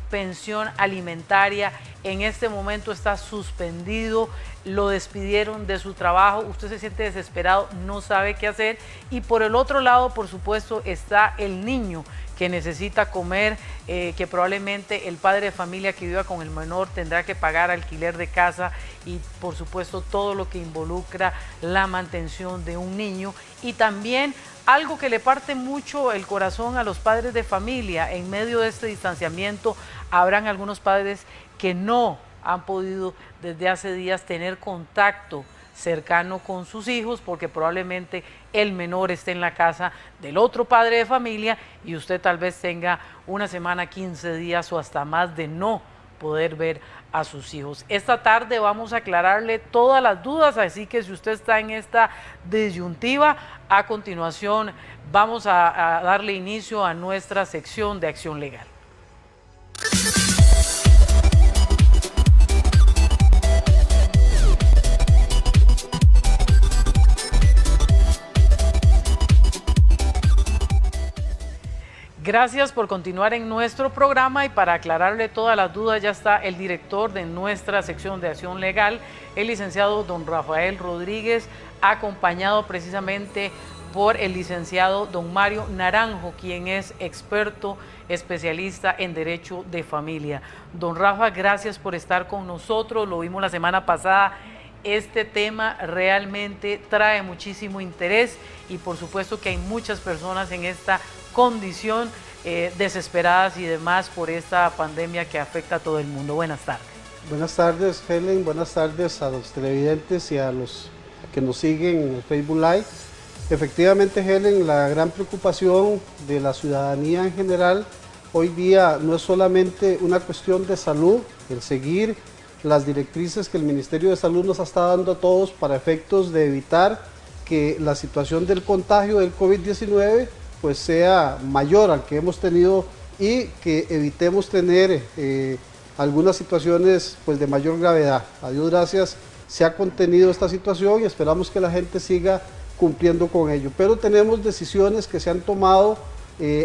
pensión alimentaria. En este momento está suspendido, lo despidieron de su trabajo, usted se siente desesperado, no sabe qué hacer. Y por el otro lado, por supuesto, está el niño que necesita comer, que probablemente el padre de familia que viva con el menor tendrá que pagar alquiler de casa y por supuesto todo lo que involucra la mantención de un niño. Y también algo que le parte mucho el corazón a los padres de familia: en medio de este distanciamiento habrán algunos padres que no han podido desde hace días tener contacto cercano con sus hijos porque probablemente el menor esté en la casa del otro padre de familia y usted tal vez tenga una semana, 15 días o hasta más de no poder ver a sus hijos. Esta tarde vamos a aclararle todas las dudas, así que si usted está en esta disyuntiva, a continuación vamos a darle inicio a nuestra sección de acción legal. Gracias por continuar en nuestro programa y para aclararle todas las dudas ya está el director de nuestra sección de acción legal, el licenciado don Rafael Rodríguez, acompañado precisamente por el licenciado don Mario Naranjo, quien es experto, especialista en derecho de familia. Don Rafa, gracias por estar con nosotros, lo vimos la semana pasada. Este tema realmente trae muchísimo interés y por supuesto que hay muchas personas en esta condición desesperadas y demás por esta pandemia que afecta a todo el mundo. Buenas tardes. Buenas tardes, Helen. Buenas tardes a los televidentes y a los que nos siguen en el Facebook Live. Efectivamente, Helen, la gran preocupación de la ciudadanía en general hoy día no es solamente una cuestión de salud, el seguir las directrices que el Ministerio de Salud nos está dando a todos para efectos de evitar que la situación del contagio del COVID-19 pues sea mayor al que hemos tenido y que evitemos tener algunas situaciones pues de mayor gravedad. A Dios gracias se ha contenido esta situación y esperamos que la gente siga cumpliendo con ello. Pero tenemos decisiones que se han tomado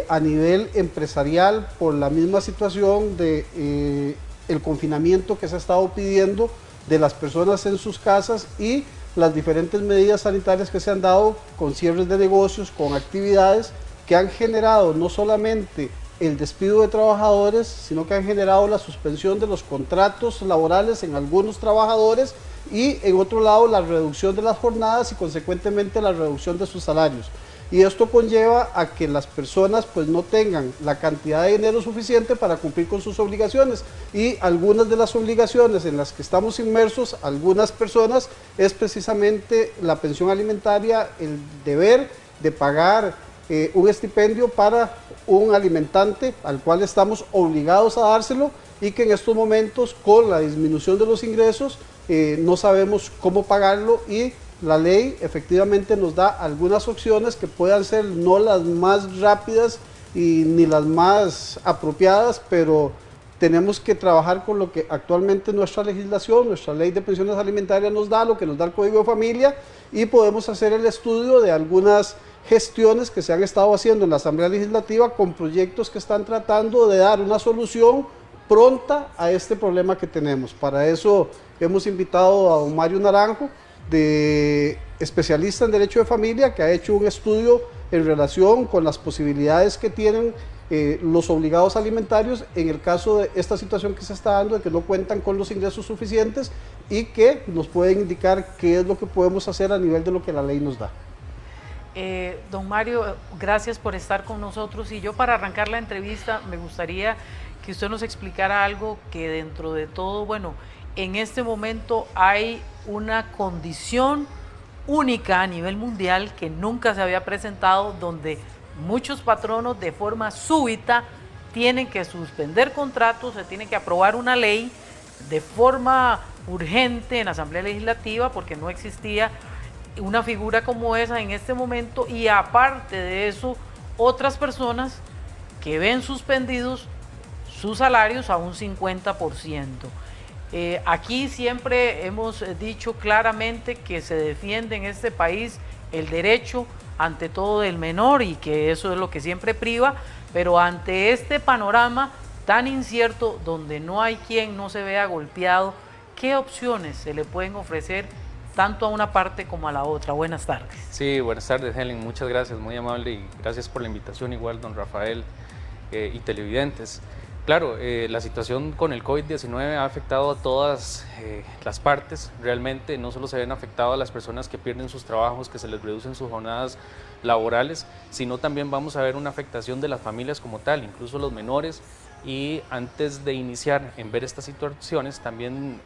a nivel empresarial por la misma situación de el confinamiento que se ha estado pidiendo de las personas en sus casas y las diferentes medidas sanitarias que se han dado con cierres de negocios, con actividades que han generado no solamente el despido de trabajadores, sino que han generado la suspensión de los contratos laborales en algunos trabajadores y en otro lado la reducción de las jornadas y consecuentemente la reducción de sus salarios. Y esto conlleva a que las personas pues no tengan la cantidad de dinero suficiente para cumplir con sus obligaciones y algunas de las obligaciones en las que estamos inmersos, algunas personas, es precisamente la pensión alimentaria, el deber de pagar un estipendio para un alimentante al cual estamos obligados a dárselo y que en estos momentos con la disminución de los ingresos no sabemos cómo pagarlo y la ley efectivamente nos da algunas opciones que puedan ser no las más rápidas y ni las más apropiadas, pero tenemos que trabajar con lo que actualmente nuestra legislación, nuestra ley de pensiones alimentarias nos da, lo que nos da el Código de Familia y podemos hacer el estudio de algunas gestiones que se han estado haciendo en la Asamblea Legislativa con proyectos que están tratando de dar una solución pronta a este problema que tenemos. Para eso hemos invitado a don Mario Naranjo, especialista en Derecho de Familia, que ha hecho un estudio en relación con las posibilidades que tienen los obligados alimentarios en el caso de esta situación que se está dando, de que no cuentan con los ingresos suficientes y que nos pueden indicar qué es lo que podemos hacer a nivel de lo que la ley nos da. Don Mario, gracias por estar con nosotros y yo para arrancar la entrevista me gustaría que usted nos explicara algo que dentro de todo, bueno, en este momento hay una condición única a nivel mundial que nunca se había presentado, donde muchos patronos de forma súbita tienen que suspender contratos, se tiene que aprobar una ley de forma urgente en la Asamblea Legislativa porque no existía una figura como esa en este momento y aparte de eso otras personas que ven suspendidos sus salarios a un 50%. Aquí siempre hemos dicho claramente que se defiende en este país el derecho ante todo del menor y que eso es lo que siempre priva, pero ante este panorama tan incierto, donde no hay quien no se vea golpeado, ¿qué opciones se le pueden ofrecer tanto a una parte como a la otra? Buenas tardes. Sí, buenas tardes, Helen, muchas gracias, muy amable, y gracias por la invitación, igual don Rafael y televidentes. Claro, la situación con el COVID-19 ha afectado a todas las partes, realmente no solo se ven afectadas a las personas que pierden sus trabajos, que se les reducen sus jornadas laborales, sino también vamos a ver una afectación de las familias como tal, incluso los menores. Y antes de iniciar en ver estas situaciones, también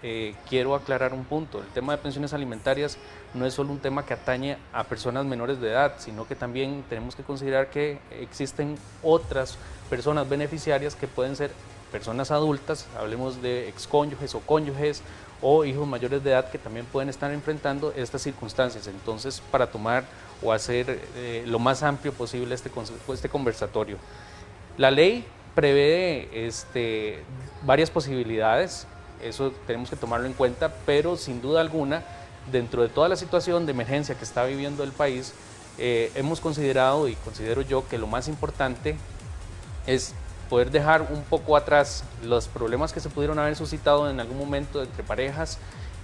quiero aclarar un punto. El tema de pensiones alimentarias no es solo un tema que atañe a personas menores de edad, sino que también tenemos que considerar que existen otras personas beneficiarias que pueden ser personas adultas, hablemos de excónyuges o cónyuges o hijos mayores de edad que también pueden estar enfrentando estas circunstancias. Entonces, para tomar o hacer lo más amplio posible este conversatorio. La ley prevé varias posibilidades, eso tenemos que tomarlo en cuenta, pero sin duda alguna, dentro de toda la situación de emergencia que está viviendo el país, hemos considerado y considero yo que lo más importante es poder dejar un poco atrás los problemas que se pudieron haber suscitado en algún momento entre parejas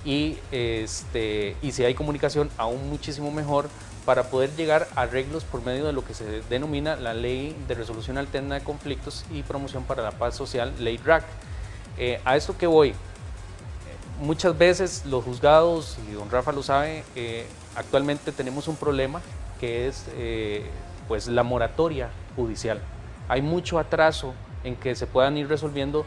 y si hay comunicación, aún muchísimo mejor, para poder llegar a arreglos por medio de lo que se denomina la Ley de Resolución Alterna de Conflictos y Promoción para la Paz Social, Ley RAC. A esto que voy, muchas veces los juzgados, y don Rafa lo sabe, actualmente tenemos un problema que es pues la moratoria judicial. Hay mucho atraso en que se puedan ir resolviendo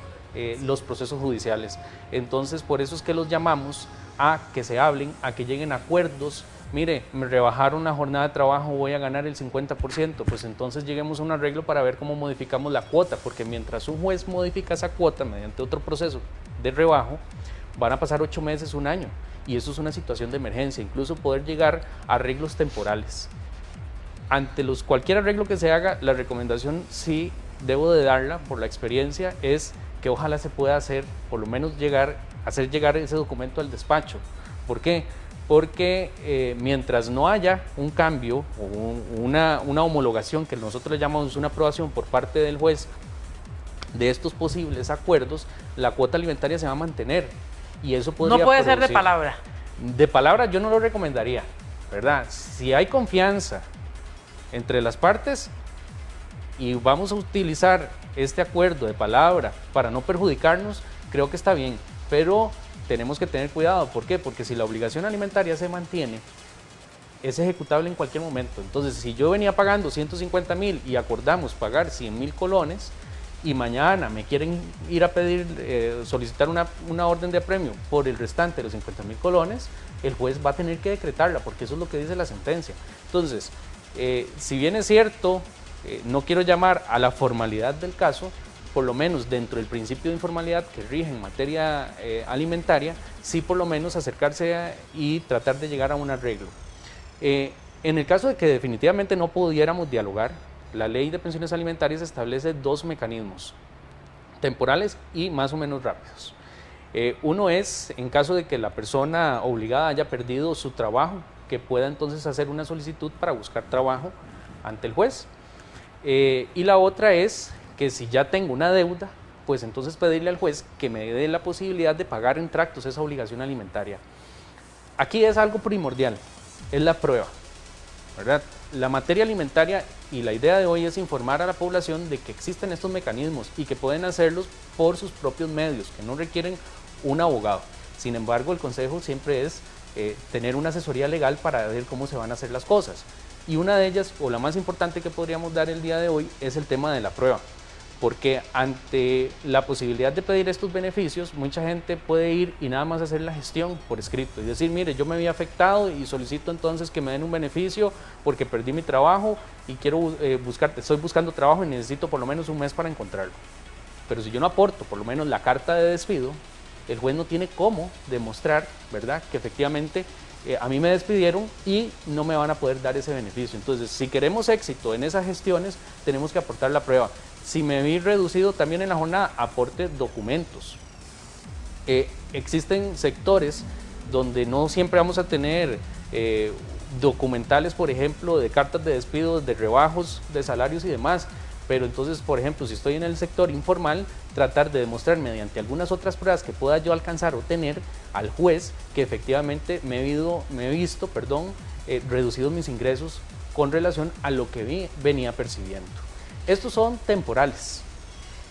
los procesos judiciales. Entonces, por eso es que los llamamos a que se hablen, a que lleguen a acuerdos. Mire, me rebajaron la jornada de trabajo, voy a ganar el 50%, pues entonces lleguemos a un arreglo para ver cómo modificamos la cuota, porque mientras un juez modifica esa cuota mediante otro proceso de rebajo, van a pasar 8 meses, un año, y eso es una situación de emergencia, incluso poder llegar a arreglos temporales. Ante cualquier arreglo que se haga, la recomendación, sí debo de darla por la experiencia, es que ojalá se pueda hacer, por lo menos hacer llegar ese documento al despacho. ¿Por qué? Porque mientras no haya un cambio o una homologación, que nosotros le llamamos una aprobación por parte del juez de estos posibles acuerdos, la cuota alimentaria se va a mantener y eso podría no puede producir. ser de palabra. De palabra yo no lo recomendaría, ¿verdad? Si hay confianza entre las partes y vamos a utilizar este acuerdo de palabra para no perjudicarnos, creo que está bien, pero tenemos que tener cuidado. ¿Por qué? Porque si la obligación alimentaria se mantiene, es ejecutable en cualquier momento. Entonces, si yo venía pagando 150.000 y acordamos pagar 100.000 colones y mañana me quieren ir a pedir, solicitar una orden de apremio por el restante de los 50.000 colones, el juez va a tener que decretarla, porque eso es lo que dice la sentencia. Entonces, si bien es cierto, no quiero llamar a la formalidad del caso, por lo menos dentro del principio de informalidad que rige en materia alimentaria, sí por lo menos acercarse y tratar de llegar a un arreglo. En el caso de que definitivamente no pudiéramos dialogar, la Ley de Pensiones Alimentarias establece 2 mecanismos, temporales y más o menos rápidos. Uno es en caso de que la persona obligada haya perdido su trabajo, que pueda entonces hacer una solicitud para buscar trabajo ante el juez. Y la otra es que si ya tengo una deuda, pues entonces pedirle al juez que me dé la posibilidad de pagar en tractos esa obligación alimentaria. Aquí es algo primordial, es la prueba, ¿verdad? La materia alimentaria, y la idea de hoy es informar a la población de que existen estos mecanismos y que pueden hacerlos por sus propios medios, que no requieren un abogado. Sin embargo, el consejo siempre es tener una asesoría legal para ver cómo se van a hacer las cosas. Y una de ellas, o la más importante que podríamos dar el día de hoy, es el tema de la prueba. Porque ante la posibilidad de pedir estos beneficios, mucha gente puede ir y nada más hacer la gestión por escrito y decir, mire, yo me vi afectado y solicito entonces que me den un beneficio porque perdí mi trabajo y quiero estoy buscando trabajo y necesito por lo menos un mes para encontrarlo. Pero si yo no aporto por lo menos la carta de despido, el juez no tiene cómo demostrar, ¿verdad?, que efectivamente a mí me despidieron y no me van a poder dar ese beneficio. Entonces, si queremos éxito en esas gestiones, tenemos que aportar la prueba. Si me vi reducido también en la jornada, aporte documentos. Existen sectores donde no siempre vamos a tener documentales, por ejemplo, de cartas de despido, de rebajos de salarios y demás, Pero entonces, por ejemplo, si estoy en el sector informal, tratar de demostrar mediante algunas otras pruebas que pueda yo alcanzar o tener al juez que efectivamente me he visto reducidos mis ingresos con relación a lo que venía percibiendo. Estos son temporales,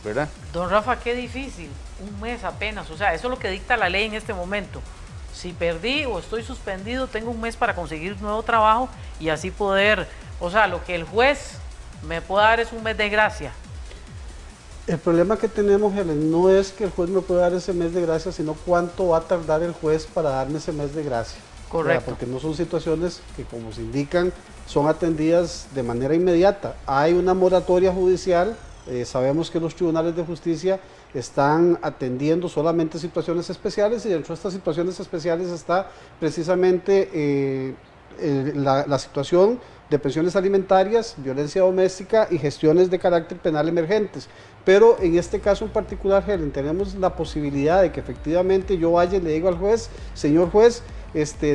¿verdad? Don Rafa, qué difícil, un mes apenas, o sea, eso es lo que dicta la ley en este momento. Si perdí o estoy suspendido, tengo un mes para conseguir nuevo trabajo y así poder, o sea, lo que el juez me pueda dar es un mes de gracia. El problema que tenemos, Helen, no es que el juez me pueda dar ese mes de gracia, sino cuánto va a tardar el juez para darme ese mes de gracia. Correcto. O sea, porque no son situaciones que, como se indican, son atendidas de manera inmediata. Hay una moratoria judicial, sabemos que los tribunales de justicia están atendiendo solamente situaciones especiales y dentro de estas situaciones especiales está precisamente la situación de pensiones alimentarias, violencia doméstica y gestiones de carácter penal emergentes. Pero en este caso en particular, Helen, tenemos la posibilidad de que efectivamente yo vaya y le digo al juez, señor juez,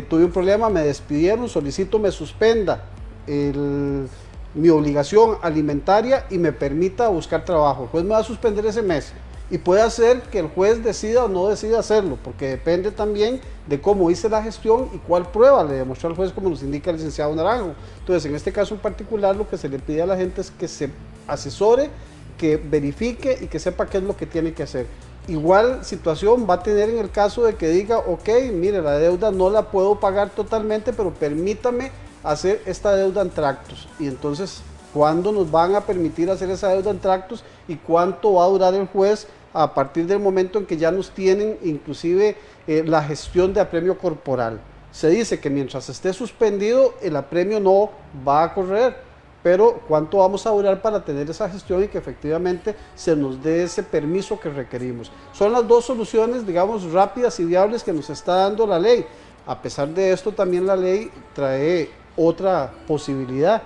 tuve un problema, me despidieron, solicito me suspenda mi obligación alimentaria y me permita buscar trabajo. El juez me va a suspender ese mes. Y puede hacer que el juez decida o no decida hacerlo, porque depende también de cómo hice la gestión y cuál prueba le demostró al juez, como nos indica el licenciado Naranjo. Entonces, en este caso en particular, lo que se le pide a la gente es que se asesore, que verifique y que sepa qué es lo que tiene que hacer. Igual situación va a tener en el caso de que diga, ok, mire, la deuda no la puedo pagar totalmente, pero permítame hacer esta deuda en tractos. Y entonces, ¿cuándo nos van a permitir hacer esa deuda en tractos y cuánto va a durar el juez a partir del momento en que ya nos tienen inclusive la gestión de apremio corporal? Se dice que mientras esté suspendido el apremio no va a correr, pero ¿cuánto vamos a durar para tener esa gestión y que efectivamente se nos dé ese permiso que requerimos? Son las dos soluciones, digamos, rápidas y viables que nos está dando la ley. A pesar de esto, también la ley trae otra posibilidad,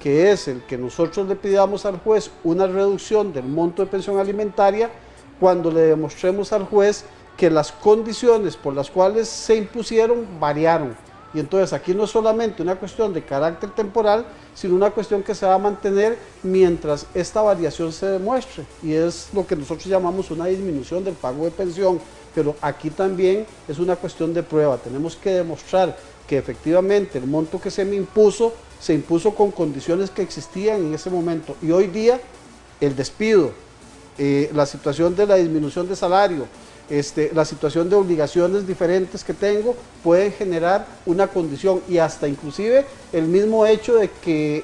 que es el que nosotros le pidamos al juez una reducción del monto de pensión alimentaria cuando le demostremos al juez que las condiciones por las cuales se impusieron variaron. Y entonces aquí no es solamente una cuestión de carácter temporal, sino una cuestión que se va a mantener mientras esta variación se demuestre. Y es lo que nosotros llamamos una disminución del pago de pensión. Pero aquí también es una cuestión de prueba. Tenemos que demostrar que efectivamente el monto que se impuso con condiciones que existían en ese momento. Y hoy día el despido, la situación de la disminución de salario, la situación de obligaciones diferentes que tengo pueden generar una condición y hasta inclusive el mismo hecho de que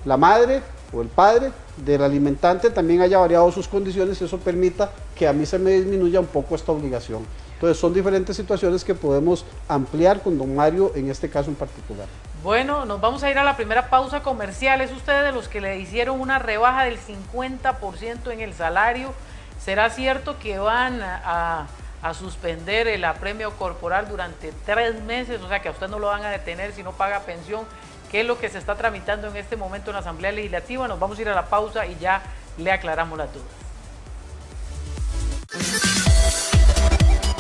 la madre o el padre del alimentante también haya variado sus condiciones y eso permita que a mí se me disminuya un poco esta obligación. Entonces son diferentes situaciones que podemos ampliar con don Mario en este caso en particular. Bueno, nos vamos a ir a la primera pausa comercial. ¿Es usted de los que le hicieron una rebaja del 50% en el salario? ¿Será cierto que van a suspender el apremio corporal durante 3 meses? O sea, que a usted no lo van a detener si no paga pensión. ¿Qué es lo que se está tramitando en este momento en la Asamblea Legislativa? Nos vamos a ir a la pausa y ya le aclaramos las dudas.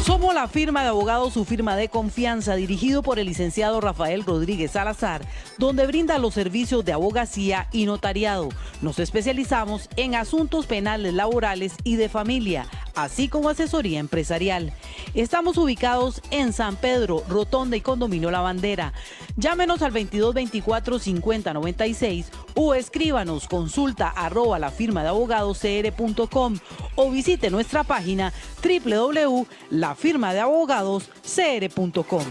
Somos la firma de abogados, su firma de confianza, dirigido por el licenciado Rafael Rodríguez Salazar, donde brinda los servicios de abogacía y notariado. Nos especializamos en asuntos penales, laborales y de familia, así como asesoría empresarial. Estamos ubicados en San Pedro, Rotonda y Condominio La Bandera. Llámenos al 2224-5096 o escríbanos consulta@lafirmadeabogadoscr.com o visite nuestra página www.lafirmadeabogadoscr.com.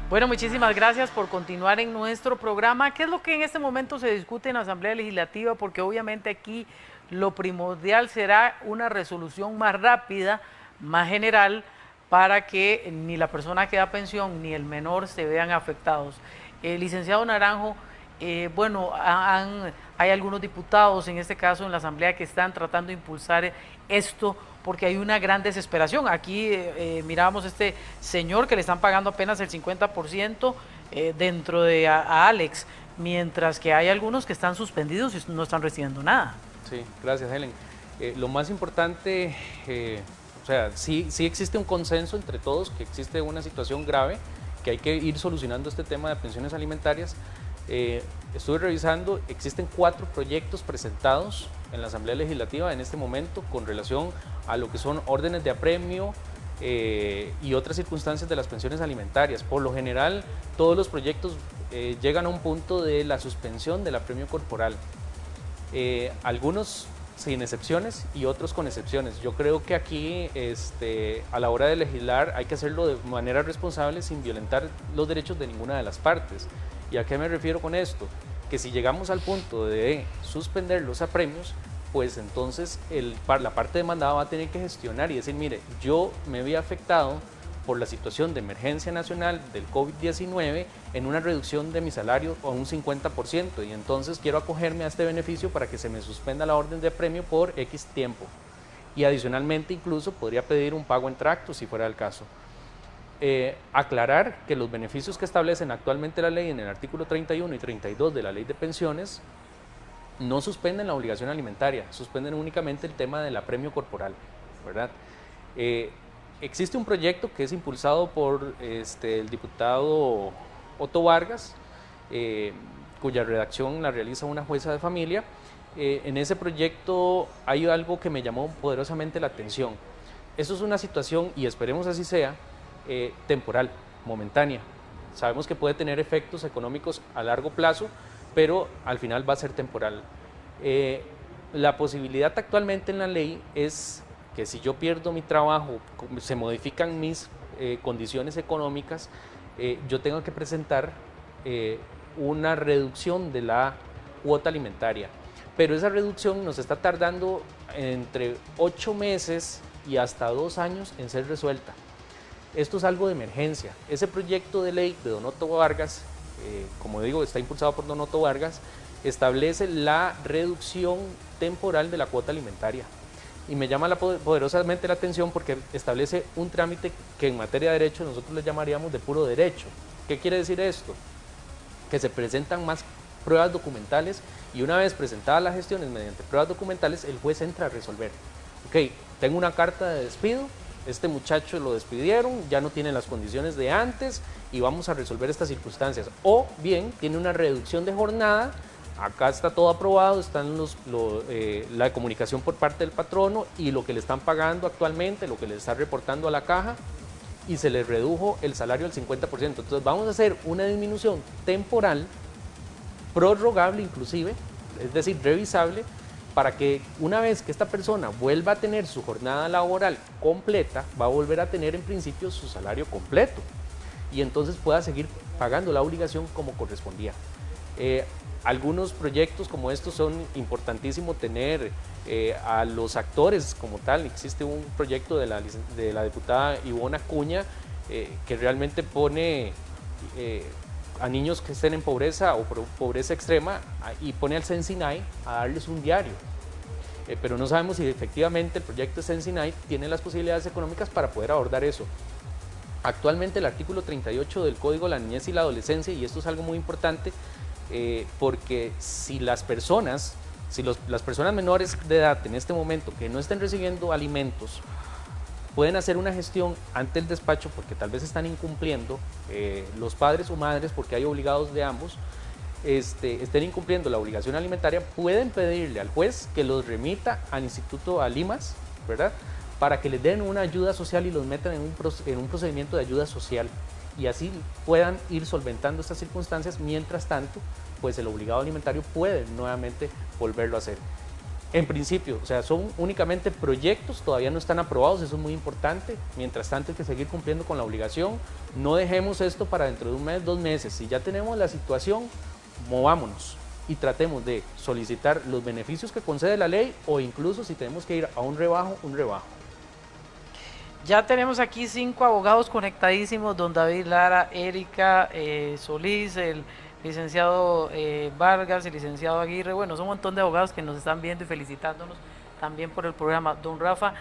Bueno, muchísimas gracias por continuar en nuestro programa. ¿Qué es lo que en este momento se discute en la Asamblea Legislativa? Porque obviamente aquí lo primordial será una resolución más rápida, más general, para que ni la persona que da pensión ni el menor se vean afectados. Licenciado Naranjo, bueno, hay algunos diputados, en este caso en la Asamblea, que están tratando de impulsar esto porque hay una gran desesperación. Aquí mirábamos este señor que le están pagando apenas el 50% dentro de a Alex, mientras que hay algunos que están suspendidos y no están recibiendo nada. Sí, gracias, Helen. Lo más importante O sea, sí existe un consenso entre todos que existe una situación grave, que hay que ir solucionando este tema de pensiones alimentarias. Estuve revisando, existen 4 proyectos presentados en la Asamblea Legislativa en este momento con relación a lo que son órdenes de apremio y otras circunstancias de las pensiones alimentarias. Por lo general, todos los proyectos llegan a un punto de la suspensión del apremio corporal. Algunos sin excepciones y otros con excepciones. Yo creo que aquí a la hora de legislar hay que hacerlo de manera responsable sin violentar los derechos de ninguna de las partes. ¿Y a qué me refiero con esto? Que si llegamos al punto de suspender los apremios, pues entonces la parte demandada va a tener que gestionar y decir, mire, yo me vi afectado por la situación de emergencia nacional del COVID-19 en una reducción de mi salario a un 50% y entonces quiero acogerme a este beneficio para que se me suspenda la orden de apremio por X tiempo. Y adicionalmente incluso podría pedir un pago en tracto si fuera el caso. Aclarar que los beneficios que establecen actualmente la ley en el artículo 31 y 32 de la ley de pensiones no suspenden la obligación alimentaria, suspenden únicamente el tema del apremio corporal, ¿verdad? Existe un proyecto que es impulsado por el diputado Otto Vargas, cuya redacción la realiza una jueza de familia. En ese proyecto hay algo que me llamó poderosamente la atención. Eso es una situación, y esperemos así sea, temporal, momentánea. Sabemos que puede tener efectos económicos a largo plazo, pero al final va a ser temporal. La posibilidad actualmente en la ley es que si yo pierdo mi trabajo, se modifican mis condiciones económicas, yo tengo que presentar una reducción de la cuota alimentaria. Pero esa reducción nos está tardando entre 8 meses y hasta 2 años en ser resuelta. Esto es algo de emergencia. Ese proyecto de ley de don Otto Vargas, como digo, está impulsado por don Otto Vargas, establece la reducción temporal de la cuota alimentaria. Y me llama poderosamente la atención porque establece un trámite que en materia de derecho nosotros le llamaríamos de puro derecho. ¿Qué quiere decir esto? Que se presentan más pruebas documentales y una vez presentadas las gestiones mediante pruebas documentales, el juez entra a resolver. Ok, tengo una carta de despido, este muchacho lo despidieron, ya no tiene las condiciones de antes y vamos a resolver estas circunstancias. O bien, tiene una reducción de jornada, acá está todo aprobado, están la comunicación por parte del patrono y lo que le están pagando actualmente, lo que le está reportando a la caja y se le redujo el salario al 50%. Entonces vamos a hacer una disminución temporal, prorrogable inclusive, es decir, revisable, para que una vez que esta persona vuelva a tener su jornada laboral completa, va a volver a tener en principio su salario completo y entonces pueda seguir pagando la obligación como correspondía. Algunos proyectos como estos son importantísimos tener a los actores como tal. Existe un proyecto de la diputada Ivonne Acuña que realmente pone a niños que estén en pobreza o pobreza extrema y pone al Sensinay a darles un diario. Pero no sabemos si efectivamente el proyecto Sensinay tiene las posibilidades económicas para poder abordar eso. Actualmente el artículo 38 del Código de la Niñez y la Adolescencia, y esto es algo muy importante, porque si las personas menores de edad en este momento que no estén recibiendo alimentos pueden hacer una gestión ante el despacho porque tal vez están incumpliendo, los padres o madres, porque hay obligados de ambos, estén incumpliendo la obligación alimentaria, pueden pedirle al juez que los remita al Instituto Alimas, ¿verdad?, para que les den una ayuda social y los metan en un procedimiento de ayuda social y así puedan ir solventando estas circunstancias. Mientras tanto, pues el obligado alimentario puede nuevamente volverlo a hacer. En principio, o sea, son únicamente proyectos, todavía no están aprobados, eso es muy importante. Mientras tanto hay que seguir cumpliendo con la obligación. No dejemos esto para dentro de un mes, 2 meses. Si ya tenemos la situación, movámonos y tratemos de solicitar los beneficios que concede la ley o incluso si tenemos que ir a un rebajo, un rebajo. Ya tenemos aquí 5 abogados conectadísimos, don David Lara, Erika Solís, el licenciado Vargas, el licenciado Aguirre. Bueno, son un montón de abogados que nos están viendo y felicitándonos también por el programa. Don Rafa,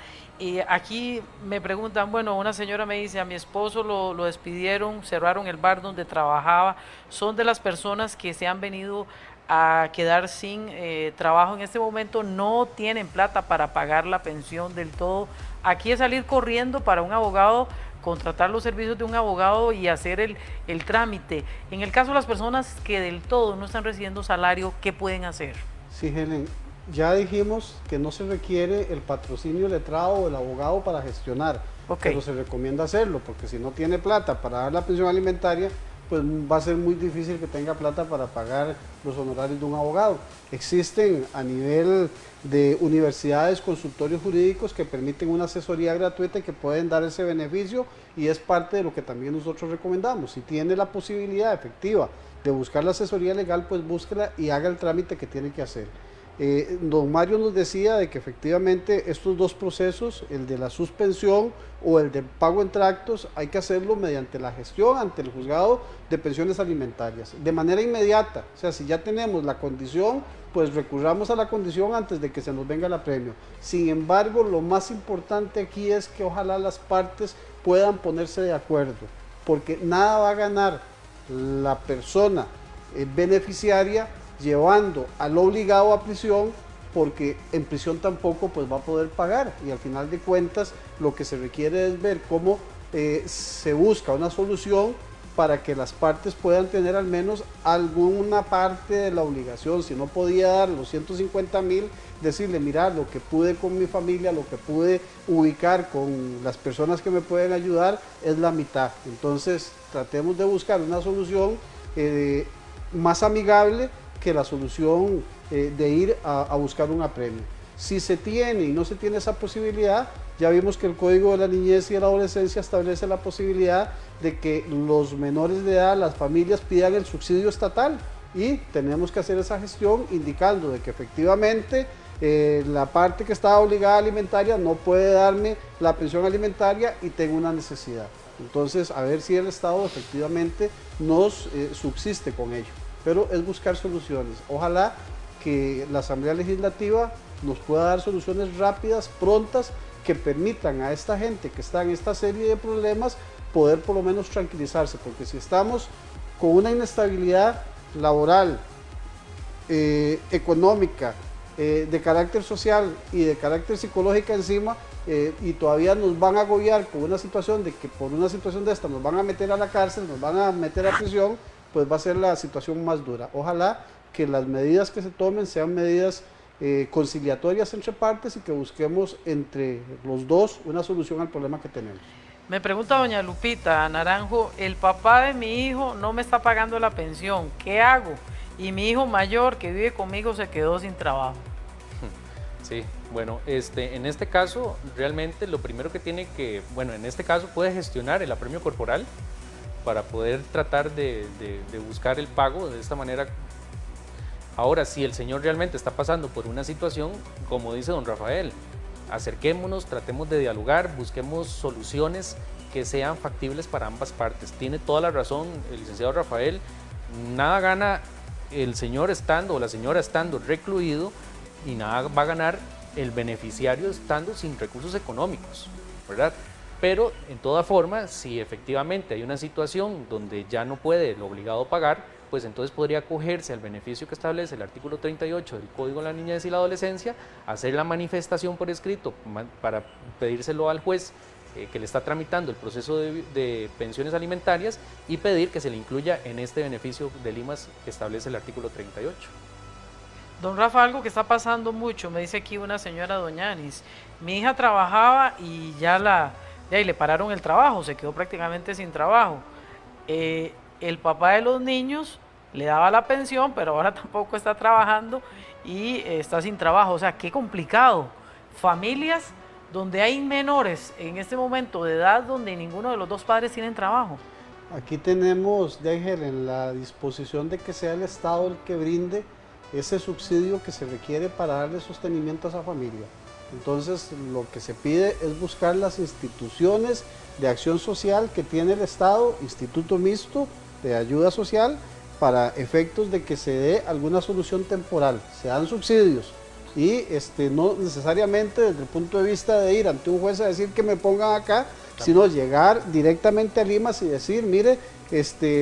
aquí me preguntan, bueno, una señora me dice, a mi esposo lo despidieron, cerraron el bar donde trabajaba, son de las personas que se han venido a quedar sin trabajo en este momento, no tienen plata para pagar la pensión del todo. Aquí es salir corriendo para un abogado, contratar los servicios de un abogado y hacer el trámite. En el caso de las personas que del todo no están recibiendo salario, ¿qué pueden hacer? Sí, Helen, ya dijimos que no se requiere el patrocinio letrado del abogado para gestionar, pero se recomienda hacerlo, porque si no tiene plata para dar la pensión alimentaria, pues va a ser muy difícil que tenga plata para pagar los honorarios de un abogado. Existen a nivel de universidades consultorios jurídicos que permiten una asesoría gratuita y que pueden dar ese beneficio, y es parte de lo que también nosotros recomendamos. Si tiene la posibilidad efectiva de buscar la asesoría legal, pues búsquela y haga el trámite que tiene que hacer. Don Mario nos decía de que efectivamente estos dos procesos, el de la suspensión o el de pago en tractos, hay que hacerlo mediante la gestión ante el juzgado de pensiones alimentarias, de manera inmediata. O sea, si ya tenemos la condición, pues recurramos a la condición antes de que se nos venga el apremio. Sin embargo, lo más importante aquí es que ojalá las partes puedan ponerse de acuerdo, porque nada va a ganar la persona beneficiaria llevando al obligado a prisión, porque en prisión tampoco pues va a poder pagar, y al final de cuentas lo que se requiere es ver cómo se busca una solución para que las partes puedan tener al menos alguna parte de la obligación. Si no podía dar los 150,000, decirle, mira, lo que pude con mi familia, lo que pude ubicar con las personas que me pueden ayudar es la mitad. Entonces tratemos de buscar una solución más amigable que la solución de ir a buscar un apremio. Si se tiene y no se tiene esa posibilidad, ya vimos que el Código de la Niñez y de la Adolescencia establece la posibilidad de que los menores de edad, las familias, pidan el subsidio estatal, y tenemos que hacer esa gestión indicando de que efectivamente la parte que está obligada a alimentaria no puede darme la pensión alimentaria y tengo una necesidad. Entonces, a ver si el Estado efectivamente nos subsiste con ello. Pero es buscar soluciones. Ojalá que la Asamblea Legislativa nos pueda dar soluciones rápidas, prontas, que permitan a esta gente que está en esta serie de problemas poder por lo menos tranquilizarse, porque si estamos con una inestabilidad laboral, económica, de carácter social y de carácter psicológica encima, y todavía nos van a agobiar con una situación de que por una situación de esta nos van a meter a la cárcel, nos van a meter a prisión, pues va a ser la situación más dura. Ojalá que las medidas que se tomen sean medidas conciliatorias entre partes y que busquemos entre los dos una solución al problema que tenemos. Me pregunta doña Lupita Naranjo, el papá de mi hijo no me está pagando la pensión, ¿qué hago? Y mi hijo mayor que vive conmigo se quedó sin trabajo. Sí, bueno, en este caso realmente lo primero que tiene que, bueno, en este caso puede gestionar el apremio corporal para poder tratar de buscar el pago de esta manera. Ahora, si el señor realmente está pasando por una situación, como dice don Rafael, acerquémonos, tratemos de dialogar, busquemos soluciones que sean factibles para ambas partes. Tiene toda la razón el licenciado Rafael, nada gana el señor estando o la señora estando recluido y nada va a ganar el beneficiario estando sin recursos económicos, ¿verdad? Pero en toda forma, si efectivamente hay una situación donde ya no puede el obligado pagar, pues entonces podría acogerse al beneficio que establece el artículo 38 del Código de la Niñez y la Adolescencia, hacer la manifestación por escrito para pedírselo al juez que le está tramitando el proceso de pensiones alimentarias y pedir que se le incluya en este beneficio de limas que establece el artículo 38. Don Rafa, algo que está pasando mucho, me dice aquí una señora doña Anis, mi hija trabajaba y le pararon el trabajo, se quedó prácticamente sin trabajo. El papá de los niños le daba la pensión, pero ahora tampoco está trabajando y está sin trabajo. O sea, qué complicado. Familias donde hay menores en este momento de edad donde ninguno de los dos padres tienen trabajo. Aquí tenemos, en la disposición de que sea el Estado el que brinde ese subsidio que se requiere para darle sostenimiento a esa familia. Entonces, lo que se pide es buscar las instituciones de acción social que tiene el Estado, Instituto Mixto de Ayuda Social, para efectos de que se dé alguna solución temporal. Se dan subsidios y no necesariamente desde el punto de vista de ir ante un juez a decir que me pongan acá, sino llegar directamente a Limas y decir, mire,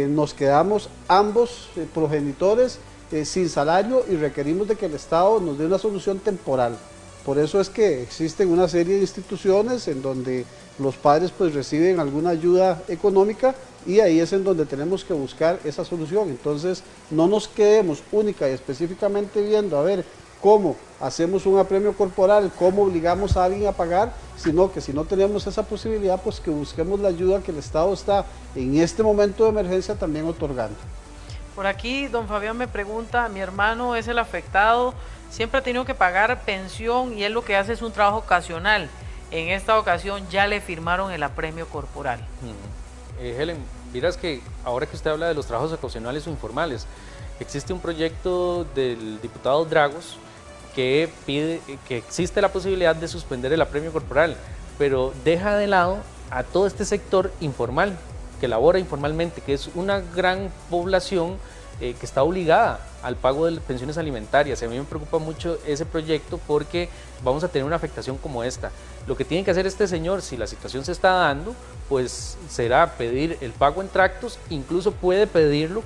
nos quedamos ambos progenitores sin salario y requerimos de que el Estado nos dé una solución temporal. Por eso es que existen una serie de instituciones en donde los padres pues reciben alguna ayuda económica y ahí es en donde tenemos que buscar esa solución. Entonces no nos quedemos única y específicamente viendo a ver cómo hacemos un apremio corporal, cómo obligamos a alguien a pagar, sino que si no tenemos esa posibilidad, pues que busquemos la ayuda que el Estado está en este momento de emergencia también otorgando. Por aquí, don Fabián me pregunta, mi hermano es el afectado, siempre ha tenido que pagar pensión y él lo que hace es un trabajo ocasional. En esta ocasión ya le firmaron el apremio corporal. Helen, miras que ahora que usted habla de los trabajos ocasionales o informales, existe un proyecto del diputado Dragos que pide que existe la posibilidad de suspender el apremio corporal, pero deja de lado a todo este sector informal, que labora informalmente, que es una gran población que está obligada al pago de pensiones alimentarias. A mí me preocupa mucho ese proyecto porque vamos a tener una afectación como esta. Lo que tiene que hacer este señor, si la situación se está dando, pues será pedir el pago en tractos, incluso puede pedirlo,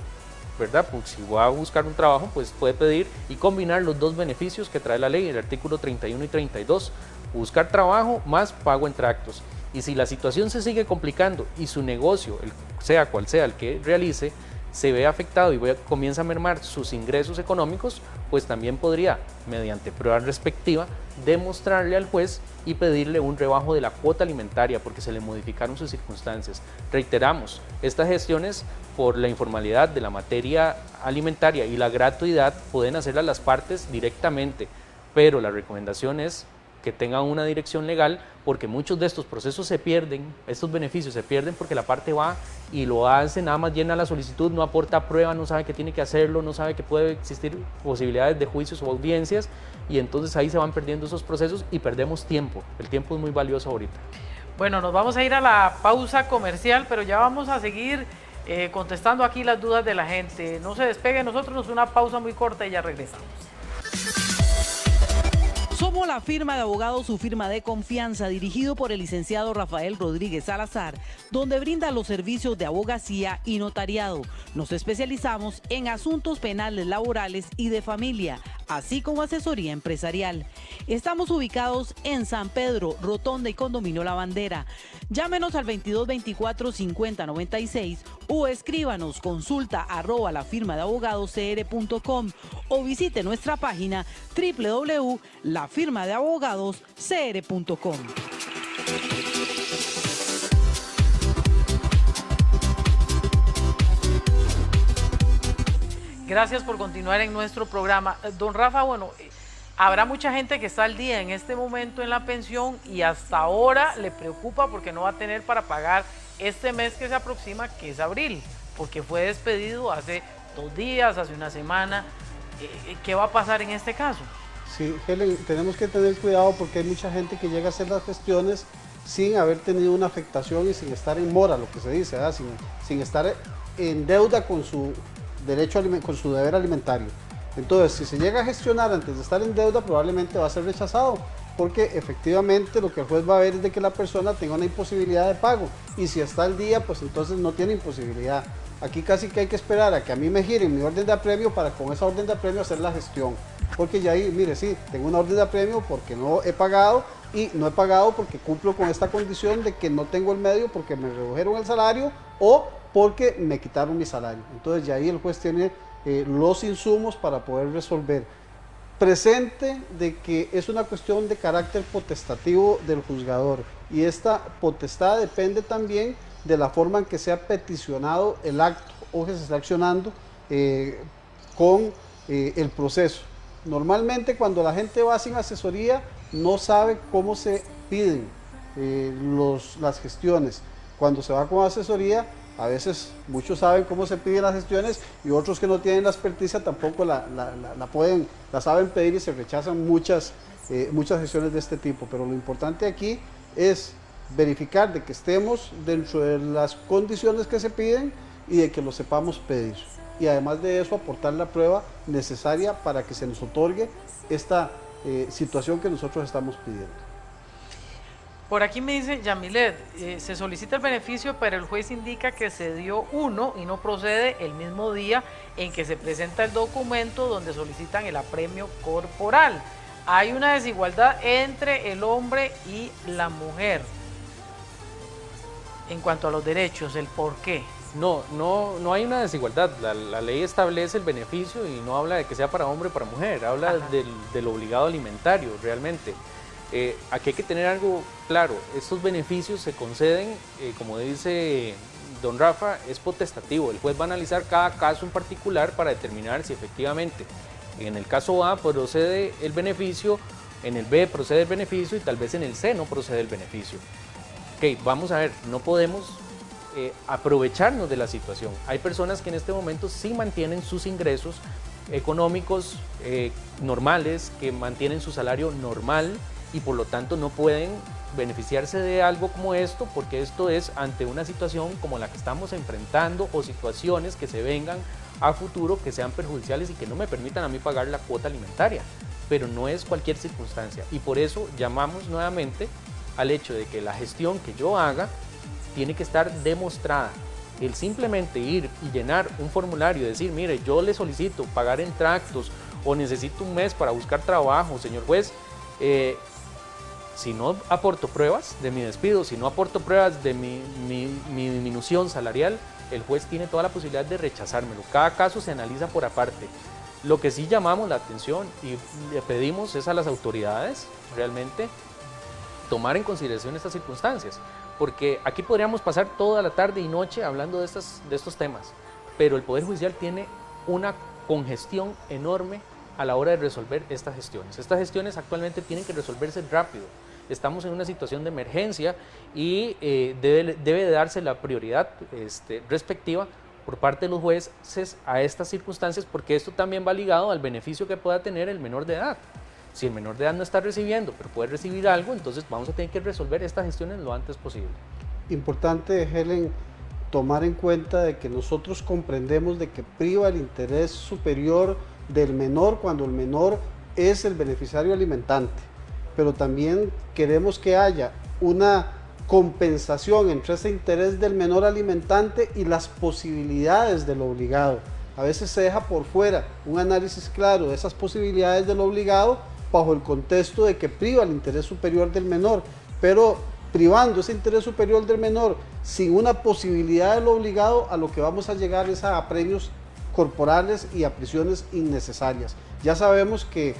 ¿verdad? Pues si va a buscar un trabajo, pues puede pedir y combinar los dos beneficios que trae la ley, el artículo 31 y 32, buscar trabajo más pago en tractos. Y si la situación se sigue complicando y su negocio, sea cual sea el que realice, se ve afectado y comienza a mermar sus ingresos económicos, pues también podría, mediante prueba respectiva, demostrarle al juez y pedirle un rebajo de la cuota alimentaria porque se le modificaron sus circunstancias. Reiteramos, estas gestiones por la informalidad de la materia alimentaria y la gratuidad pueden hacerlas las partes directamente, pero la recomendación es que tengan una dirección legal porque muchos de estos procesos se pierden, estos beneficios se pierden porque la parte va y lo hace, nada más llena la solicitud, no aporta prueba, no sabe que tiene que hacerlo, no sabe que puede existir posibilidades de juicios o audiencias y entonces ahí se van perdiendo esos procesos y perdemos tiempo. El tiempo es muy valioso ahorita. Bueno, nos vamos a ir a la pausa comercial, pero ya vamos a seguir contestando aquí las dudas de la gente. No se despegue, nosotros una pausa muy corta y ya regresamos. Somos la firma de abogados, su firma de confianza, dirigido por el licenciado Rafael Rodríguez Salazar, donde brinda los servicios de abogacía y notariado. Nos especializamos en asuntos penales, laborales y de familia, así como asesoría empresarial. Estamos ubicados en San Pedro, Rotonda y Condominio La Bandera. Llámenos al 2224-5096 o escríbanos consulta@lafirmadeabogadoscr.com o visite nuestra página www.lafirmadeabogadoscr.com. Gracias por continuar en nuestro programa. Don Rafa, bueno, habrá mucha gente que está al día en este momento en la pensión y hasta ahora le preocupa porque no va a tener para pagar este mes que se aproxima, que es abril, porque fue despedido hace 2 días, hace una semana. ¿Qué va a pasar en este caso? Sí, Helen, tenemos que tener cuidado porque hay mucha gente que llega a hacer las gestiones sin haber tenido una afectación y sin estar en mora, lo que se dice, ¿verdad? Sin estar en deuda con su derecho, con su deber alimentario. Entonces, si se llega a gestionar antes de estar en deuda, probablemente va a ser rechazado, porque efectivamente lo que el juez va a ver es de que la persona tenga una imposibilidad de pago, y si está al día, pues entonces no tiene imposibilidad. Aquí casi que hay que esperar a que a mí me giren mi orden de apremio para con esa orden de apremio hacer la gestión, porque ya ahí, mire, sí, tengo una orden de apremio porque no he pagado, y no he pagado porque cumplo con esta condición de que no tengo el medio porque me redujeron el salario o porque me quitaron mi salario. Entonces ya ahí el juez tiene los insumos para poder resolver. Presente de que es una cuestión de carácter potestativo del juzgador y esta potestad depende también de la forma en que se ha peticionado el acto o que se está accionando con el proceso. Normalmente cuando la gente va sin asesoría no sabe cómo se piden las gestiones. Cuando se va con asesoría, a veces muchos saben cómo se piden las gestiones y otros que no tienen la experticia tampoco la saben pedir y se rechazan muchas gestiones de este tipo. Pero lo importante aquí es verificar de que estemos dentro de las condiciones que se piden y de que lo sepamos pedir. Y además de eso aportar la prueba necesaria para que se nos otorgue esta situación que nosotros estamos pidiendo. Por aquí me dice Yamilet, se solicita el beneficio, pero el juez indica que se dio uno y no procede el mismo día en que se presenta el documento donde solicitan el apremio corporal. Hay una desigualdad entre el hombre y la mujer en cuanto a los derechos, el por qué. No hay una desigualdad. La ley establece el beneficio y no habla de que sea para hombre o para mujer, habla del obligado alimentario realmente. Aquí hay que tener algo claro, estos beneficios se conceden, como dice don Rafa, es potestativo. El juez va a analizar cada caso en particular para determinar si efectivamente en el caso A procede el beneficio, en el B procede el beneficio y tal vez en el C no procede el beneficio. Ok, vamos a ver, no podemos aprovecharnos de la situación. Hay personas que en este momento sí mantienen sus ingresos económicos normales, que mantienen su salario normal y por lo tanto no pueden beneficiarse de algo como esto, porque esto es ante una situación como la que estamos enfrentando o situaciones que se vengan a futuro que sean perjudiciales y que no me permitan a mí pagar la cuota alimentaria, pero no es cualquier circunstancia y por eso llamamos nuevamente al hecho de que la gestión que yo haga tiene que estar demostrada. El simplemente ir y llenar un formulario y decir, mire, yo le solicito pagar en tractos o necesito un mes para buscar trabajo, señor juez, si no aporto pruebas de mi despido, si no aporto pruebas de mi disminución salarial, el juez tiene toda la posibilidad de rechazármelo. Cada caso se analiza por aparte. Lo que sí llamamos la atención y le pedimos es a las autoridades realmente tomar en consideración estas circunstancias, porque aquí podríamos pasar toda la tarde y noche hablando de estos temas, pero el Poder Judicial tiene una congestión enorme a la hora de resolver estas gestiones. Estas gestiones actualmente tienen que resolverse rápido. Estamos en una situación de emergencia y debe de darse la prioridad respectiva por parte de los jueces a estas circunstancias, porque esto también va ligado al beneficio que pueda tener el menor de edad. Si el menor de edad no está recibiendo, pero puede recibir algo, entonces vamos a tener que resolver estas gestiones lo antes posible. Importante, Helen, tomar en cuenta de que nosotros comprendemos de que priva el interés superior del menor cuando el menor es el beneficiario alimentante, pero también queremos que haya una compensación entre ese interés del menor alimentante y las posibilidades del obligado. A veces se deja por fuera un análisis claro de esas posibilidades del obligado bajo el contexto de que priva el interés superior del menor, pero privando ese interés superior del menor sin una posibilidad del obligado, a lo que vamos a llegar es a apremios corporales y a prisiones innecesarias. Ya sabemos que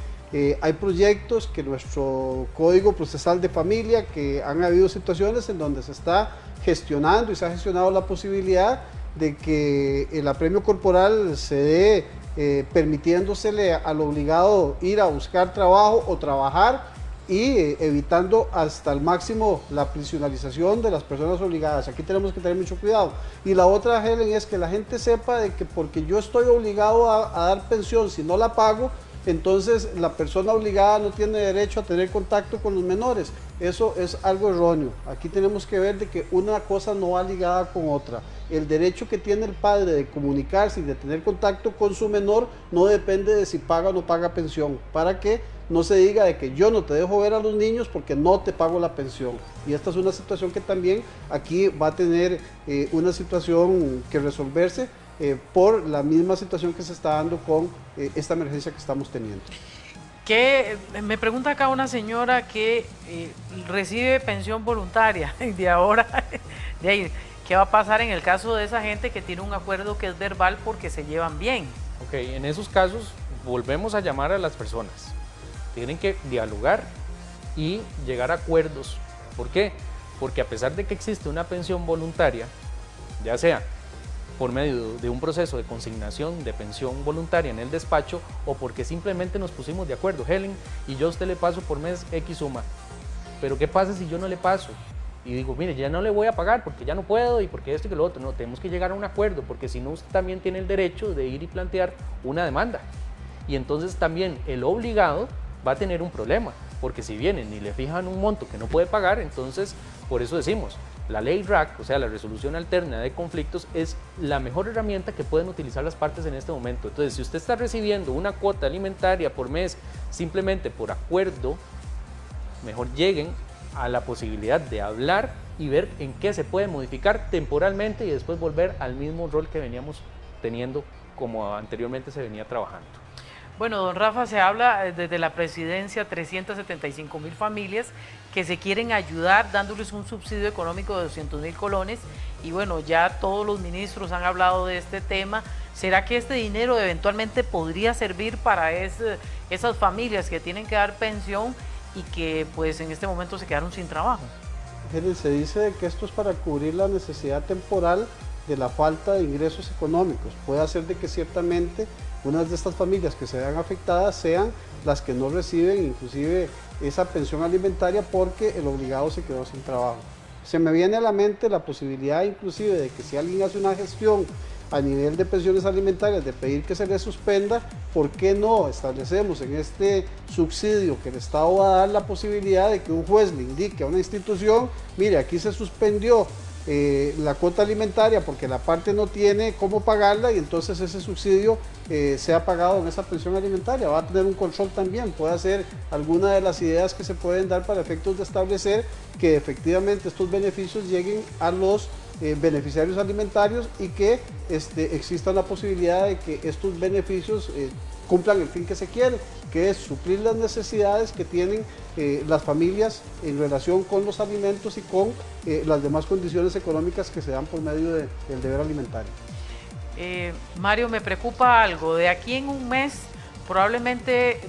hay proyectos que nuestro Código Procesal de Familia, que han habido situaciones en donde se está gestionando y se ha gestionado la posibilidad de que el apremio corporal se dé permitiéndosele al obligado ir a buscar trabajo o trabajar y evitando hasta el máximo la prisionalización de las personas obligadas. Aquí tenemos que tener mucho cuidado. Y la otra, Helen, es que la gente sepa de que porque yo estoy obligado a dar pensión, si no la pago, entonces la persona obligada no tiene derecho a tener contacto con los menores. Eso es algo erróneo. Aquí tenemos que ver de que una cosa no va ligada con otra. El derecho que tiene el padre de comunicarse y de tener contacto con su menor no depende de si paga o no paga pensión, para que no se diga de que yo no te dejo ver a los niños porque no te pago la pensión. Y esta es una situación que también aquí va a tener una situación que resolverse por la misma situación que se está dando con esta emergencia que estamos teniendo. Me pregunta acá una señora que recibe pensión voluntaria de ahora, de ahí, ¿qué va a pasar en el caso de esa gente que tiene un acuerdo que es verbal porque se llevan bien? Ok, en esos casos volvemos a llamar a las personas. Tienen que dialogar y llegar a acuerdos. ¿Por qué? Porque a pesar de que existe una pensión voluntaria, ya sea por medio de un proceso de consignación de pensión voluntaria en el despacho o porque simplemente nos pusimos de acuerdo, Helen, y yo a usted le paso por mes X suma, pero ¿qué pasa si yo no le paso? Y digo, mire, ya no le voy a pagar porque ya no puedo y porque esto y que lo otro. No, tenemos que llegar a un acuerdo, porque si no usted también tiene el derecho de ir y plantear una demanda. Y entonces también el obligado va a tener un problema, porque si vienen y le fijan un monto que no puede pagar, entonces por eso decimos, la ley RAC, o sea, la resolución alterna de conflictos, es la mejor herramienta que pueden utilizar las partes en este momento. Entonces, si usted está recibiendo una cuota alimentaria por mes simplemente por acuerdo, mejor lleguen a la posibilidad de hablar y ver en qué se puede modificar temporalmente y después volver al mismo rol que veníamos teniendo como anteriormente se venía trabajando. Bueno, don Rafa, se habla desde la presidencia 375.000 familias que se quieren ayudar dándoles un subsidio económico de 200.000 colones y bueno, ya todos los ministros han hablado de este tema. ¿Será que este dinero eventualmente podría servir para esas familias que tienen que dar pensión y que pues en este momento se quedaron sin trabajo? Se dice que esto es para cubrir la necesidad temporal de la falta de ingresos económicos. Puede hacer de que ciertamente unas de estas familias que se vean afectadas sean las que no reciben inclusive esa pensión alimentaria porque el obligado se quedó sin trabajo. Se me viene a la mente la posibilidad inclusive de que si alguien hace una gestión a nivel de pensiones alimentarias, de pedir que se le suspenda, ¿por qué no establecemos en este subsidio que el Estado va a dar la posibilidad de que un juez le indique a una institución, mire, aquí se suspendió la cuota alimentaria porque la parte no tiene cómo pagarla y entonces ese subsidio sea pagado en esa pensión alimentaria? Va a tener un control también, puede ser alguna de las ideas que se pueden dar para efectos de establecer que efectivamente estos beneficios lleguen a los beneficiarios alimentarios y que exista la posibilidad de que estos beneficios cumplan el fin que se quiere, que es suplir las necesidades que tienen las familias en relación con los alimentos y con las demás condiciones económicas que se dan por medio del deber alimentario. Mario, me preocupa algo. De aquí en un mes probablemente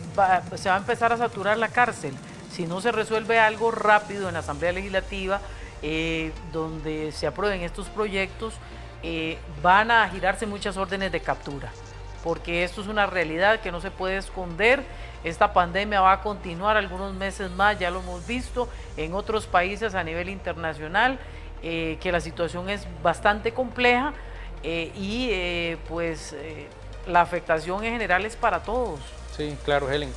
se va a empezar a saturar la cárcel. Si no se resuelve algo rápido en la Asamblea Legislativa, donde se aprueben estos proyectos, van a girarse muchas órdenes de captura, porque esto es una realidad que no se puede esconder. Esta pandemia va a continuar algunos meses más, ya lo hemos visto en otros países a nivel internacional, que la situación es bastante compleja la afectación en general es para todos. Sí, claro, Helen.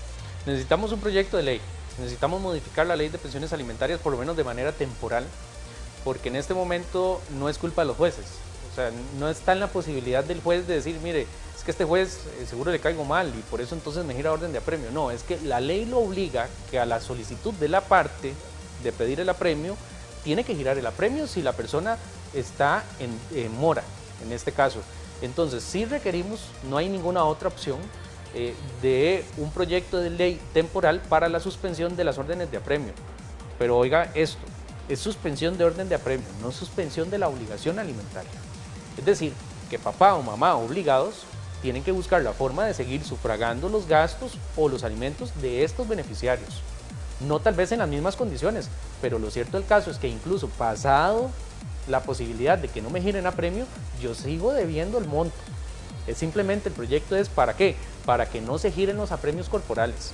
Necesitamos un proyecto de ley, necesitamos modificar la ley de pensiones alimentarias por lo menos de manera temporal, porque en este momento no es culpa de los jueces. O sea, no está en la posibilidad del juez de decir, mire, es que este juez seguro le caigo mal y por eso entonces me gira orden de apremio. No, es que la ley lo obliga que a la solicitud de la parte de pedir el apremio, tiene que girar el apremio si la persona está en mora, en este caso. Entonces, si requerimos, no hay ninguna otra opción de un proyecto de ley temporal para la suspensión de las órdenes de apremio. Pero oiga esto, es suspensión de orden de apremio, no suspensión de la obligación alimentaria. Es decir, que papá o mamá obligados tienen que buscar la forma de seguir sufragando los gastos o los alimentos de estos beneficiarios. No tal vez en las mismas condiciones, pero lo cierto del caso es que incluso pasado la posibilidad de que no me giren apremio, yo sigo debiendo el monto. Es simplemente el proyecto es ¿para qué? Para que no se giren los apremios corporales.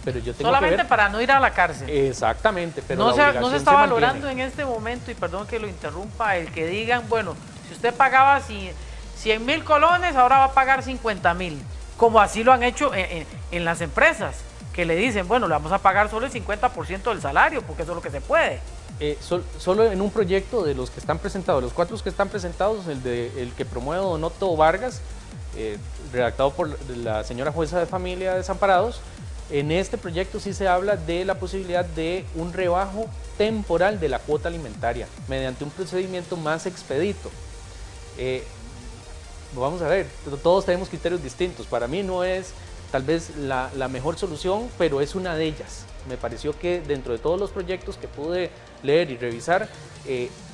Pero yo tengo solamente que ver, para no ir a la cárcel. Exactamente, pero no se está valorando en este momento, y perdón que lo interrumpa, el que digan, bueno, si usted pagaba 100.000 colones, ahora va a pagar 50.000, como así lo han hecho en las empresas, que le dicen, bueno, le vamos a pagar solo el 50% del salario, porque eso es lo que se puede. Solo en un proyecto de los que están presentados, los 4 que están presentados, el que promueve don Otto Vargas, redactado por la señora jueza de familia de Desamparados, en este proyecto sí se habla de la posibilidad de un rebajo temporal de la cuota alimentaria mediante un procedimiento más expedito. Vamos a ver, todos tenemos criterios distintos. Para mí no es tal vez la mejor solución, pero es una de ellas. Me pareció que dentro de todos los proyectos que pude leer y revisar,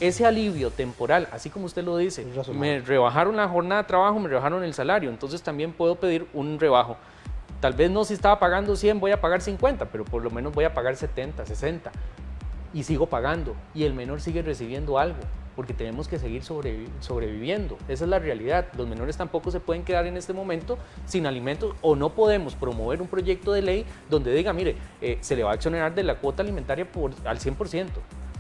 ese alivio temporal, así como usted lo dice, me rebajaron la jornada de trabajo, me rebajaron el salario, entonces también puedo pedir un rebajo. Tal vez no, si estaba pagando 100 voy a pagar 50, pero por lo menos voy a pagar 70, 60 y sigo pagando y el menor sigue recibiendo algo, porque tenemos que seguir sobreviviendo. Esa es la realidad. Los menores tampoco se pueden quedar en este momento sin alimentos, o no podemos promover un proyecto de ley donde diga, mire, se le va a exonerar de la cuota alimentaria al 100%,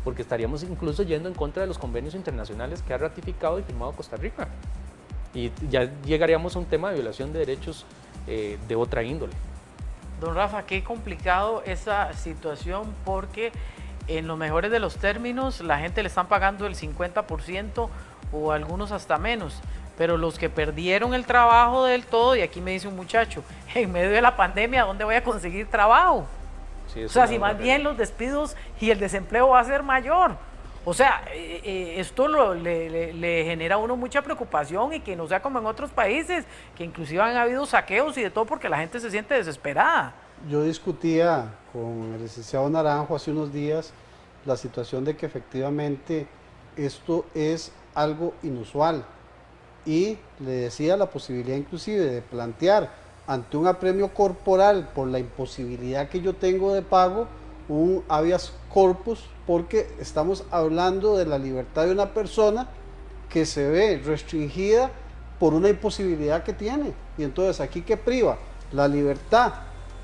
porque estaríamos incluso yendo en contra de los convenios internacionales que ha ratificado y firmado Costa Rica. Y ya llegaríamos a un tema de violación de derechos de otra índole. Don Rafa, qué complicado esa situación, porque en los mejores de los términos la gente le están pagando el 50% o algunos hasta menos, pero los que perdieron el trabajo del todo, y aquí me dice un muchacho, en medio de la pandemia, ¿dónde voy a conseguir trabajo? Sí, o sea, si más bien los despidos y el desempleo va a ser mayor. O sea, esto le genera a uno mucha preocupación y que no sea como en otros países, que inclusive han habido saqueos y de todo porque la gente se siente desesperada. Yo discutía con el licenciado Naranjo hace unos días la situación de que efectivamente esto es algo inusual y le decía la posibilidad inclusive de plantear ante un apremio corporal por la imposibilidad que yo tengo de pago un habeas corpus, porque estamos hablando de la libertad de una persona que se ve restringida por una imposibilidad que tiene. Y entonces aquí que priva la libertad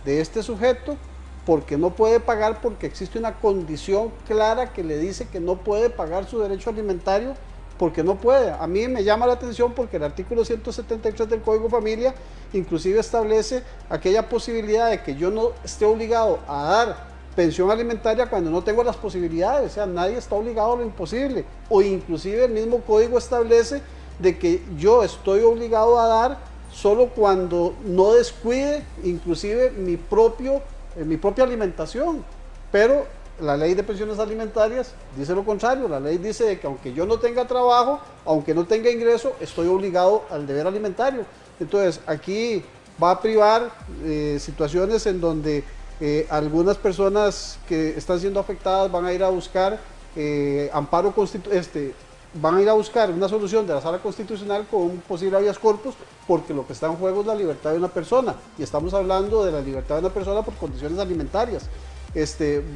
de este sujeto porque no puede pagar, porque existe una condición clara que le dice que no puede pagar su derecho alimentario porque no puede. A mí me llama la atención porque el artículo 173 del Código Familia inclusive establece aquella posibilidad de que yo no esté obligado a dar pensión alimentaria cuando no tengo las posibilidades. O sea, nadie está obligado a lo imposible, o inclusive el mismo código establece de que yo estoy obligado a dar solo cuando no descuide inclusive mi propia alimentación. Pero la ley de pensiones alimentarias dice lo contrario. La ley dice que aunque yo no tenga trabajo, aunque no tenga ingreso, estoy obligado al deber alimentario. Entonces aquí va a privar situaciones en donde algunas personas que están siendo afectadas van a ir a buscar van a ir a buscar una solución de la Sala Constitucional con un posible habeas corpus, porque lo que está en juego es la libertad de una persona, y estamos hablando de la libertad de una persona por condiciones alimentarias.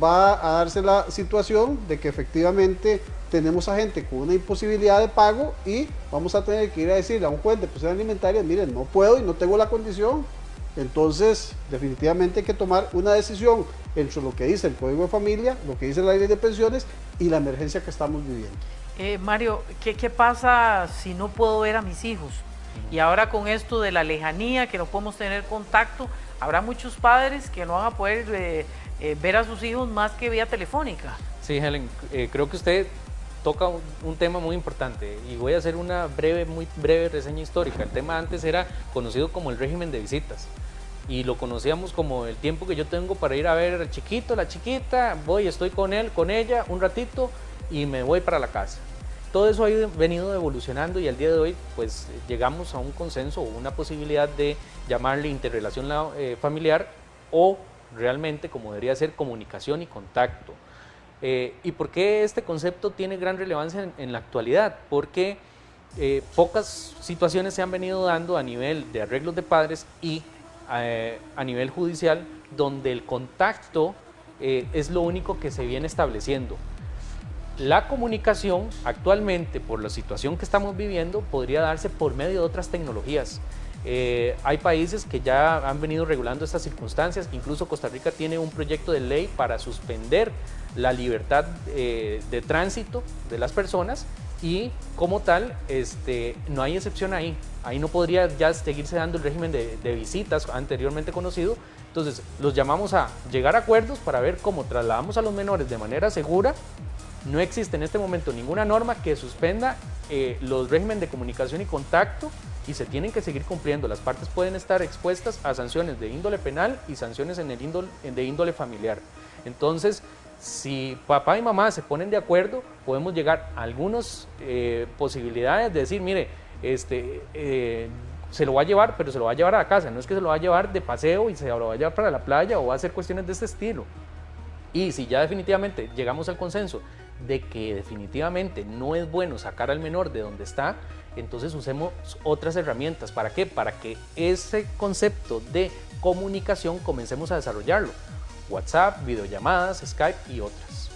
Va a darse la situación de que efectivamente tenemos a gente con una imposibilidad de pago y vamos a tener que ir a decirle a un juez de pensiones alimentarias: miren, no puedo y no tengo la condición. Entonces, definitivamente hay que tomar una decisión entre lo que dice el Código de Familia, lo que dice la ley de pensiones y la emergencia que estamos viviendo. Mario, ¿qué pasa si no puedo ver a mis hijos? Y ahora con esto de la lejanía, que no podemos tener contacto, habrá muchos padres que no van a poder ver a sus hijos más que vía telefónica. Sí, Helen, creo que usted toca un tema muy importante y voy a hacer una muy breve reseña histórica. El tema antes era conocido como el régimen de visitas y lo conocíamos como el tiempo que yo tengo para ir a ver al chiquito, la chiquita, estoy con él, con ella un ratito y me voy para la casa. Todo eso ha venido evolucionando y al día de hoy pues llegamos a un consenso o una posibilidad de llamarle interrelación familiar, o realmente, como debería ser, comunicación y contacto. ¿Y por qué este concepto tiene gran relevancia en la actualidad? Porque pocas situaciones se han venido dando a nivel de arreglos de padres y a nivel judicial, donde el contacto es lo único que se viene estableciendo. La comunicación actualmente, por la situación que estamos viviendo, podría darse por medio de otras tecnologías. Hay países que ya han venido regulando estas circunstancias, incluso Costa Rica tiene un proyecto de ley para suspender la libertad de tránsito de las personas y como tal no hay excepción ahí. Ahí no podría ya seguirse dando el régimen de visitas anteriormente conocido. Entonces los llamamos a llegar a acuerdos para ver cómo trasladamos a los menores de manera segura. No existe en este momento ninguna norma que suspenda los regímenes de comunicación y contacto y se tienen que seguir cumpliendo. Las partes pueden estar expuestas a sanciones de índole penal y sanciones de índole familiar. Entonces, si papá y mamá se ponen de acuerdo, podemos llegar a algunas posibilidades de decir, mire, se lo va a llevar, pero se lo va a llevar a la casa. No es que se lo va a llevar de paseo y se lo va a llevar para la playa o va a hacer cuestiones de este estilo. Y si ya definitivamente llegamos al consenso de que definitivamente no es bueno sacar al menor de donde está, entonces usemos otras herramientas. ¿Para qué? Para que ese concepto de comunicación comencemos a desarrollarlo. WhatsApp, videollamadas, Skype y otras.